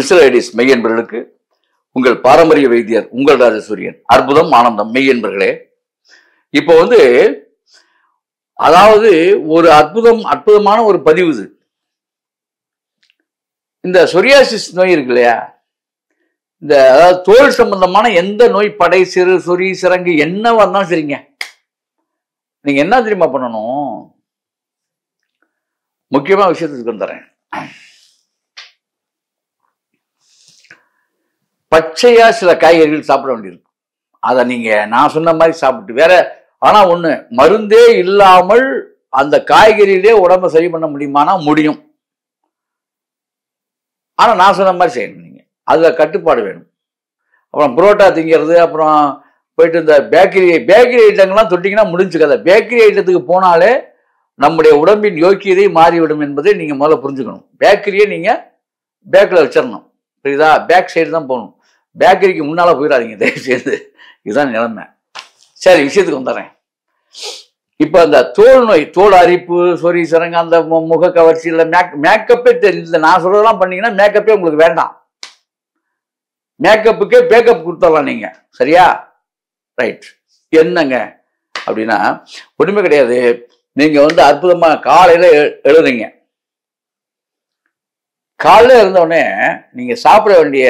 Mister IDs மெய்யன்பர்களுக்கு உங்கள் பாரம்பரிய வைத்தியர் உங்கள் ராஜசூரியன். அற்புதம் ஆனந்தம் மெய்யன்பர்களே. இப்போ அதாவது ஒரு அற்புதமான ஒரு பதிவு இது. இந்த சொரியாசிஸ் நோய் இருக்கு இல்லையா, இந்த அதாவது தோல் சம்பந்தமான எந்த நோய், படை, சிறு, சொறி, சிறங்கு என்னவா இருந்தாலும் சரிங்க, நீங்க என்ன தெரியுமா பண்ணணும்? முக்கியமான விஷயத்துக்கு வந்துடுறேன். பச்சையா சில காய்கறிகள் சாப்பிட வேண்டியிருக்கு. அதை நீங்க நான் சொன்ன மாதிரி சாப்பிட்டு வேற, ஆனா ஒண்ணு, மருந்தே இல்லாமல் அந்த காய்கறியிலே உடம்ப சரி பண்ண முடியுமானா முடியும். ஆனா நான் சொன்ன மாதிரி செய்யணும். நீங்க அதுல கட்டுப்பாடு வேணும். அப்புறம் புரோட்டா திங்கிறது, அப்புறம் போயிட்டு இந்த பேக்கரி ஐட்டங்கள்லாம் தொட்டிங்கன்னா முடிஞ்சு கதை. பேக்கரி ஐட்டத்துக்கு போனாலே நம்முடைய உடம்பின் யோக்கியதை மாறிவிடும் என்பதை நீங்க முதல்ல புரிஞ்சுக்கணும். பேக்கரியை நீங்க பேக்கில் வச்சிடணும், புரியுதா? பேக் சைடு தான் போகணும், பேக்கரிக்கு முன்னால போயிடாதீங்க தயவு செய்து. இதுதான் நிலைமை. சரி, விஷயத்துக்கு வந்துடுறேன். இப்ப அந்த தோல் நோய், தோல் அரிப்பு, சொறி, சிறங்க, அந்த முக கவர்ச்சி, இல்லை மேக்கப்பே தெரியல, நான் சொல்றதெல்லாம் பண்ணீங்கன்னா மேக்கப்பே உங்களுக்கு வேண்டாம். மேக்கப்புக்கே பேக்கப் கொடுத்துடலாம் நீங்க, சரியா? ரைட். என்னங்க அப்படின்னா ஒண்ணுமே கிடையாது. நீங்க அற்புதமா காலையில எழுதுறீங்க. காலையில இருந்தவுடனே நீங்க சாப்பிட வேண்டிய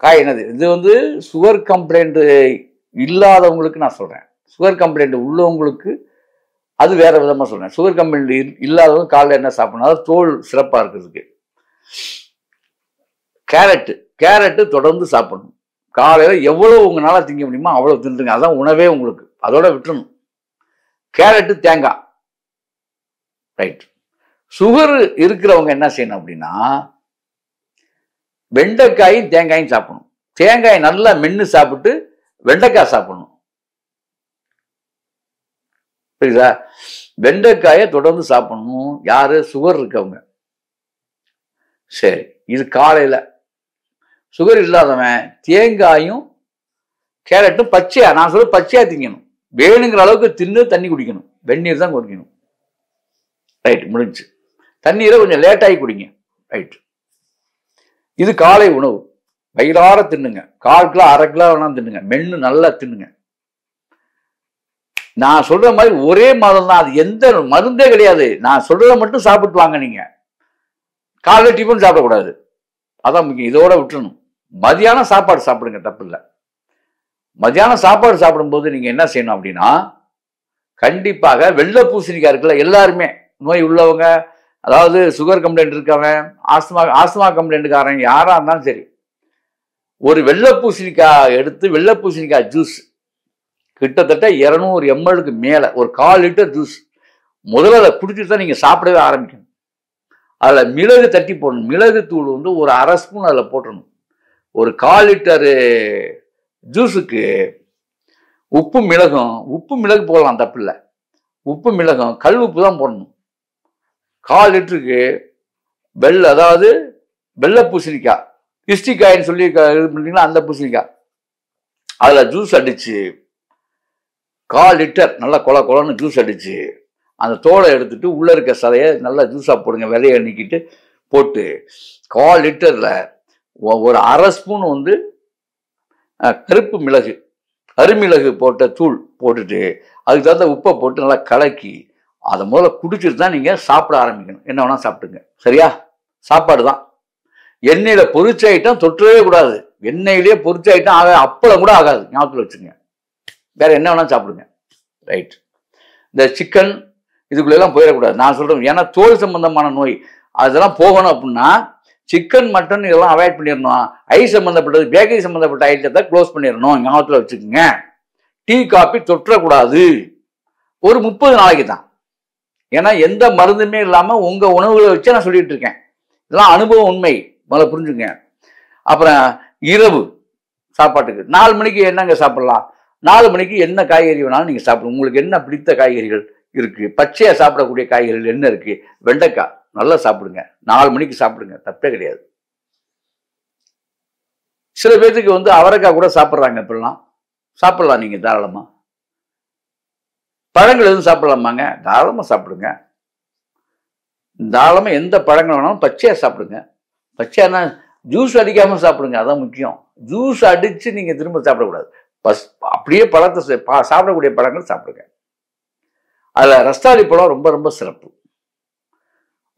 காய் என்னது? இது சுகர் கம்ப்ளைண்ட் இல்லாதவங்களுக்கு நான் சொல்றேன். சுகர் கம்ப்ளைண்ட் உள்ளவங்களுக்கு அது வேற விதமா சொல்றேன். சுகர் கம்ப்ளைண்ட் இல்லாதவங்க காலையில என்ன சாப்பிடணும்? அதாவது தோல் சிறப்பா இருக்கிறதுக்கு கேரட்டு தொடர்ந்து சாப்பிடணும். காலையில எவ்வளவு உங்களால திங்க முடியுமோ அவ்வளவு தின்றுங்க. அதான் உணவே உங்களுக்கு. அதோட விட்டுறணும். கேரட்டு, தேங்காய். ரைட். சுகர் இருக்கிறவங்க என்ன செய்யணும் அப்படின்னா, வெண்டைக்காயும் தேங்காயும் சாப்பிடணும். தேங்காய் நல்லா மென்னு சாப்பிட்டு வெண்டைக்காய் சாப்பிடணும், புரியுதா? வெண்டைக்காயை தொடர்ந்து சாப்பிடணும். யாரு? சுகர் இருக்கவங்க. சரி, இது காலையில. சுகர் இல்லாதவன் தேங்காயும் கேரட்டும் பச்சையா, நான் சொல்ல பச்சையா திங்கணும். வேணுங்கிற அளவுக்கு தின்னு தண்ணி குடிக்கணும். வெந்நீர் தான் குடிக்கணும். ரைட், முடிஞ்சு. தண்ணீரை கொஞ்சம் லேட்டாகி குடிங்க. ரைட். இது காலை உணவு. வயிறார தின்னுங்க. 1/4 கிலோ 1/2 கிலோ வேணாம் தின்னுங்க. மென்னு நல்லா தின்னுங்க. நான் சொல்ற மாதிரி ஒரே மாதம் தான். அது எந்த மருந்தே கிடையாது. நான் சொல்றதை மட்டும் சாப்பிட்டு வாங்க. நீங்க காலைல டிஃபன் சாப்பிடக்கூடாது, அதான் முக்கியம். இதோட விட்டுறணும். மதியானம் சாப்பாடு சாப்பிடுங்க, தப்பு இல்லை. மதியானம் சாப்பாடு சாப்பிடும்போது நீங்க என்ன செய்யணும் அப்படின்னா, கண்டிப்பாக வெள்ளை பூசணிக்காய் இருக்குல்ல, எல்லாருமே நோய் உள்ளவங்க, அதாவது சுகர் கம்ப்ளைண்ட் இருக்கவன், ஆஸ்துமா கம்ப்ளைண்ட்டுக்காரன், யாரா இருந்தாலும் சரி, ஒரு வெள்ளை பூசணிக்காய் எடுத்து வெள்ளை பூசணிக்காய் ஜூஸ் கிட்டத்தட்ட 200 ml மேல ஒரு 1/4 லிட்டர் ஜூஸ் முதல்ல அதை குடிச்சிட்டு தான் நீங்க சாப்பிடவே ஆரம்பிக்கணும். அதுல மிளகு தட்டி போடணும். மிளகு தூள் ஒரு 1/2 ஸ்பூன் அதுல போட்டணும். ஒரு 1/4 லிட்டரு ஜூஸுக்கு உப்பு மிளகு போடலாம், தப்பு இல்லை. உப்பு மிளகும் கல் உப்பு தான் போடணும். 1/4 லிட்டருக்கு அதாவது வெள்ளை பூசணிக்காய், கிஸ்டிக்காயின்னு சொல்லி இது பண்ணீங்களா, அந்த பூசணிக்காய், அதுல ஜூஸ் அடிச்சு 1/4 லிட்டர் நல்லா கொலன்னு ஜூஸ் அடிச்சு அந்த தோலை எடுத்துட்டு உள்ள இருக்க சதையை நல்லா ஜூஸா போடுங்க. விதையை நீக்கிட்டு போட்டு 1/4 லிட்டர்ல ஒரு 1/2 ஸ்பூன் கருப்பு மிளகு, கருமிளகு போட்ட தூள் போட்டுட்டு அதுக்கு தகுந்த உப்பை போட்டு நல்லா கலக்கி அதை முதல்ல குடிச்சிட்டு தான் நீங்க சாப்பிட ஆரம்பிக்கணும். என்ன வேணா சாப்பிட்டுங்க, சரியா? சாப்பாடு தான். எண்ணெயில பொரிச்ச ஐட்டம் தொற்றவே கூடாது. எண்ணெயிலேயே பொரிச்ச ஐட்டம் அப்பளம் கூட ஆகாது, ஞாபகத்தில் வச்சுங்க. வேற என்ன வேணா சாப்பிடுங்க. ரைட். இந்த சிக்கன் இதுக்குள்ளெல்லாம் போயிடக்கூடாது நான் சொல்றேன். ஏன்னா தோல் சம்பந்தமான நோய் அதெல்லாம் போகணும் அப்படின்னா சிக்கன், மட்டன் இதெல்லாம் அவாய்ட் பண்ணிடணும். சம்பந்தப்பட்டது, பேக்கரி சம்பந்தப்பட்ட ஐட்டத்தை க்ளோஸ் பண்ணிடணும், ஞாபகத்தில் வச்சுக்கோங்க. டீ, காபி தொற்றக்கூடாது. ஒரு 30 நாளைக்கு தான். ஏன்னா எந்த மருந்துமே இல்லாம உங்க உணவுகளை வச்சு நான் சொல்லிட்டு இருக்கேன். இதெல்லாம் அனுபவம், உண்மை, முதல்ல புரிஞ்சுங்க. அப்புறம் இரவு சாப்பாட்டுக்கு 4 மணிக்கு என்னங்க சாப்பிடலாம்? 4 மணிக்கு என்ன காய்கறி வேணாலும் நீங்க சாப்பிடுங்க. உங்களுக்கு என்ன பிடித்த காய்கறிகள் இருக்கு? பச்சையா சாப்பிடக்கூடிய காய்கறிகள் என்ன இருக்கு? வெண்டைக்காய் நல்லா சாப்பிடுங்க. 4 மணிக்கு சாப்பிடுங்க, தப்பே கிடையாது. சில பேருக்கு அவரைக்காய் கூட சாப்பிட்றாங்க. இப்பெல்லாம் சாப்பிடலாம் நீங்க தாராளமா. பழங்கள் எதுவும் சாப்பிடலாமாங்க? தாராளமா சாப்பிடுங்க. தாராளமா எந்த பழங்கள் வேணாலும் பச்சையா சாப்பிடுங்க. பச்சையானா ஜூஸ் அடிக்காமல் சாப்பிடுங்க, அதான் முக்கியம். ஜூஸ் அடித்து நீங்கள் திரும்ப சாப்பிடக்கூடாது. அப்படியே பழத்தை சாப்பிடக்கூடிய பழங்கள் சாப்பிடுங்க. அதில் ரஸ்தாளி பழம் ரொம்ப ரொம்ப சிறப்பு.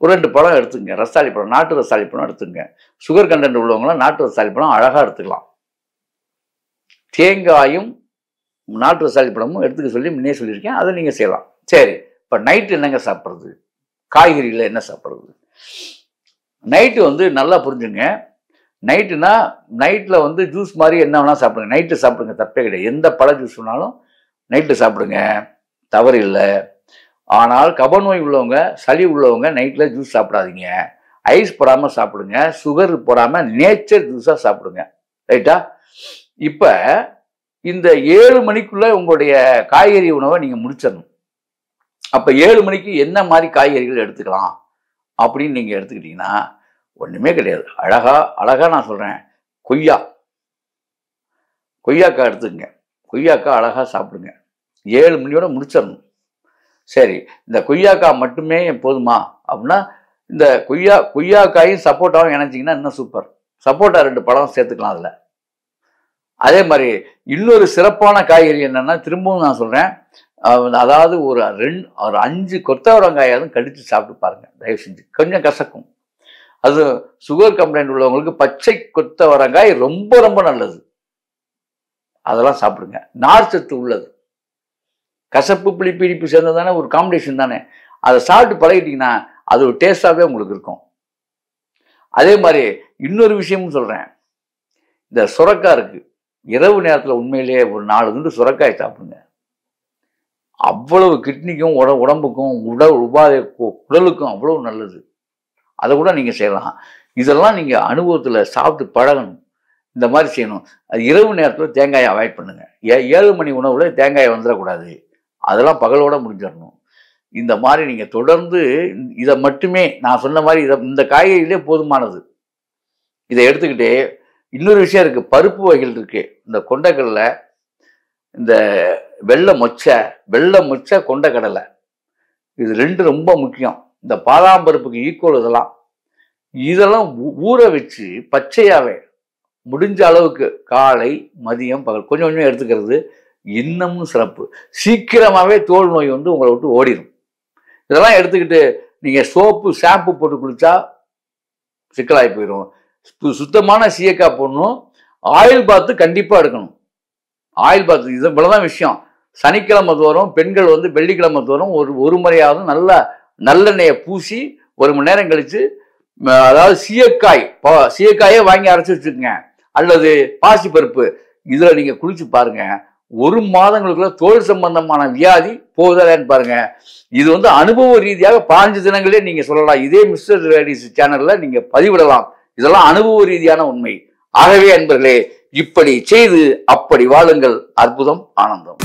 ஒரு 2 பழம் எடுத்துங்க. ரஸ்தாளி பழம், நாட்டு ரஸ்தாளி பழம் எடுத்துங்க. சுகர் கண்டென்ட் உள்ளவங்களாம் நாட்டு ரஸ்தாளி பழம் அழகாக எடுத்துக்கலாம். தேங்காயும் நாட்டு ரஸ்தாளி பழமும் எடுத்துக்க சொல்லி முன்னே சொல்லியிருக்கேன், அதை நீங்கள் செய்யலாம். சரி, இப்போ நைட்டு என்னங்க சாப்பிட்றது? காய்கறியில் என்ன சாப்பிட்றது? நைட்டு நல்லா புரிஞ்சுங்க. நைட்டுனா நைட்டில் ஜூஸ் மாதிரி என்ன வேணால் சாப்பிடுங்க. நைட்டு சாப்பிடுங்க, தப்பே கிடையாது. எந்த பழ ஜூஸ் வேணாலும் நைட்டு சாப்பிடுங்க, தவறு இல்லை. ஆனால் கபநோய் உள்ளவங்க, சளி உள்ளவங்க நைட்டில் ஜூஸ் சாப்பிடாதீங்க. ஐஸ் போடாமல் சாப்பிடுங்க, சுகர் போடாமல் நேச்சர் ஜூஸாக சாப்பிடுங்க. ரைட்டா? இப்போ இந்த 7 மணிக்குள்ளே உங்களுடைய காய்கறி உணவை நீங்கள் முடிச்சிடணும். அப்போ 7 மணிக்கு என்ன மாதிரி காய்கறிகள் எடுத்துக்கலாம் அப்படின்னு நீங்கள் எடுத்துக்கிட்டிங்கன்னா ஒன்றுமே கிடையாது. அழகா நான் சொல்கிறேன், கொய்யாக்காய் எடுத்துக்கங்க. கொய்யாக்காய் அழகாக சாப்பிடுங்க. 7 மணியோட முடிச்சிடணும். சரி, இந்த கொய்யாக்காய் மட்டுமே போதுமா அப்படின்னா இந்த கொய்யாக்காயும் சப்போட்டாவும் இணைச்சிங்கன்னா இன்னும் சூப்பர். சப்போட்டா 2 பழம் சேர்த்துக்கலாம் அதில். அதே மாதிரி இன்னொரு சிறப்பான காய்கறி என்னென்னா, திரும்பவும் நான் சொல்கிறேன், அதாவது ஒரு 5 கொத்தவரங்காயாவது கடித்து சாப்பிட்டு பாருங்கள் தயவு செஞ்சு. கொஞ்சம் கசக்கும். அது சுகர் கம்ப்ளைண்ட் உள்ளவங்களுக்கு பச்சை கொத்தவரங்காய் ரொம்ப ரொம்ப நல்லது. அதெல்லாம் சாப்பிடுங்க. நார்ச்சத்து உள்ளது. கசப்பு புளிப்பு இனிப்பு சேர்ந்தது தானே, ஒரு காம்பினேஷன் தானே. அதை சாப்பிட்டு பழகிட்டீங்கன்னா அது ஒரு டேஸ்டாகவே உங்களுக்கு இருக்கும். அதே மாதிரி இன்னொரு விஷயமும் சொல்கிறேன், இந்த சுரக்காய் இருக்குது. இரவு நேரத்தில் உண்மையிலேயே ஒரு 4 துண்டு சுரக்காய் சாப்பிடுங்க. அவ்வளவு கிட்னிக்கும் உடம்புக்கும் உடலுக்கும் அவ்வளவு நல்லது. அதை கூட நீங்கள் செய்யலாம். இதெல்லாம் நீங்கள் அனுபவத்தில் சாப்பிட்டு பழகணும். இந்த மாதிரி செய்யணும். அது இரவு நேரத்தில் தேங்காயை அவாய்ட் பண்ணுங்க. 7 மணி உணவில் தேங்காயை வந்துடக்கூடாது. அதெல்லாம் பகலோட முடிஞ்சிடணும். இந்த மாதிரி நீங்கள் தொடர்ந்து இதை மட்டுமே நான் சொன்ன மாதிரி இந்த காய்கறிகளே போதுமானது. இதை எடுத்துக்கிட்டு இன்னொரு விஷயம் இருக்குது, பருப்பு வகைகள் இருக்குது. இந்த கொண்டைக்கடலை, இந்த வெள்ளை மொச்சை கொண்டைக்கடலை, இது 2 ரொம்ப முக்கியம். இந்த பாதாம் பருப்புக்கு ஈக்குவல் இதெல்லாம் ஊற வச்சு பச்சையாகவே முடிஞ்ச அளவுக்கு காலை மதியம் பகல் கொஞ்சம் கொஞ்சம் எடுத்துக்கிறது இன்னமும் சிறப்பு. சீக்கிரமாகவே தோல் நோய் உங்களை விட்டு ஓடிடும். இதெல்லாம் எடுத்துக்கிட்டு நீங்கள் ஷாம்பு போட்டு குளித்தா சிக்கலாகி போயிடும். சுத்தமான சீயக்காய் போடணும். ஆயில் பாத்து கண்டிப்பாக எடுக்கணும். ஆயில் பாத்து இது இவ்வளோதான் விஷயம். சனிக்கிழமை தோறும் பெண்கள் வெள்ளிக்கிழமை தோறும் ஒரு முறையாவது நல்லெண்ணெயை பூசி 1 மணி நேரம் கழித்து, அதாவது சீயக்காயே வாங்கி அரைச்சி வச்சுக்கோங்க, அல்லது பாசிப்பருப்பு, இதில் நீங்கள் குளிச்சு பாருங்க. 1 மாதங்களுக்குள்ள தோல் சம்பந்தமான வியாதி போகுதான்னு பாருங்க. இது அனுபவ ரீதியாக 15 தினங்களே நீங்க சொல்லலாம். இதே மிஸ்டர் லேடிஸ் சேனல்ல நீங்க பதிவிடலாம். இதெல்லாம் அனுபவ ரீதியான உண்மை. ஆகவே அன்பர்களே, இப்படி செய்து அப்படி வாழுங்கள். அற்புதம், ஆனந்தம்.